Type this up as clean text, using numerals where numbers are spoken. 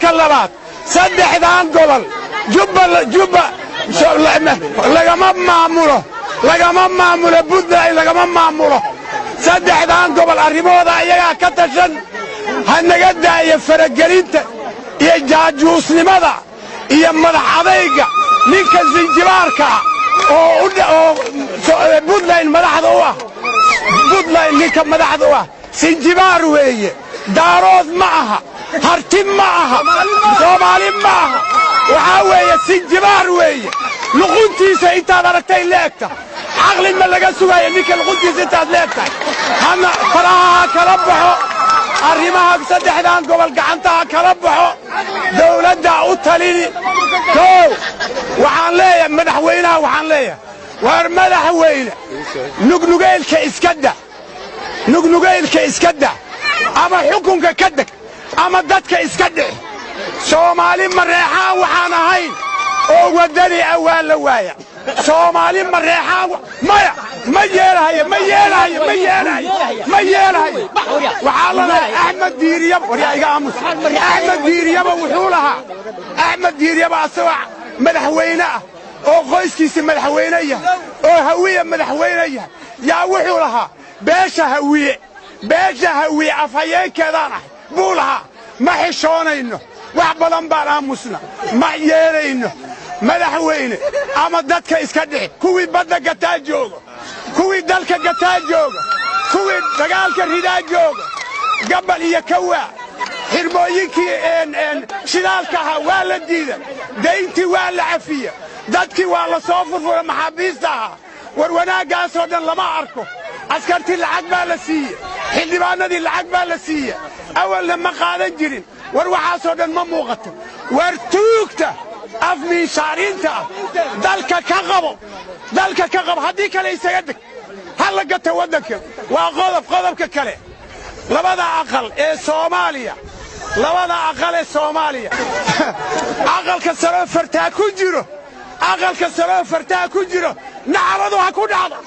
qodobka labaad saddexdaan gobol jubba lagama maamulo buntland lagama maamulo saddexdaan gobol arrimahooda ayagaa ka tashan ha naga daaya faragelinta iyo jaajuusnimada iyo madax adayga ninka sinjibaarka oo buntland madaxda u ah buntland ninka madaxda u ah sinjibaar weeye daarood ma aha harti ma aha soomaali ma aha waxaa weeye sinjibaar weeye luquntiisa intaad aragtay leegta caqli ma laga sugaaya ninka luquntiisa intaad leegtahay hana faraha kala baxo arrimaha saddexdaan gobol gacantaha kala baxo dawladda u talini koow waxaan leeyahay madaxweynaha waxaan leeyahay war madaxweyne nugnugeylka iska da ama xukunka ka deg ama dadka iska dhix soomaali mareexaan waxaan ahayn oo wadani ah waa la waaya soomaali mareexaan maya ma yeelahayo waxaa la leeyahay axmed diiriyaba waryaa iga aamus axmed diiriyaba wuxuu lahaa axmed diiriyaba asagoo madaxweyne ah oo qoyskiisa madaxweyne yahay oo hawiye madaxweyne yahay yaa wuxuu lahaa beesha hawiye afhayeenkeedaan ahay buu lahaa ma xishoonayno wax badan baan aamusna ma yeelayno madaxweyne ama dadka iska dhixi kuwii badda gataa jooga kuwii dalka gataa jooga kuwii dagaalka ridaa jooga gabal iyo kawaa xirmooyinkii shidaalka ahaa waa la diida dayntii waa la cafiya dadkii waa la soo furfura maxaabiista ahaa war wanaaggaasoo dhan lama arko askartii lacag baa la siiye xildhibaanadii lacag baa la siiye awalna ma qaadan jirin war waxaasoo dhan ma muuqato war tuugta afmiishaariinta ah dalka ka qabo haddii kale isaga deg ha la gata waddanka waa qodobka kale labada aqal ee soomaaliya aqalka saroo fartaa ku jiro nacaladu ha ku dhacdo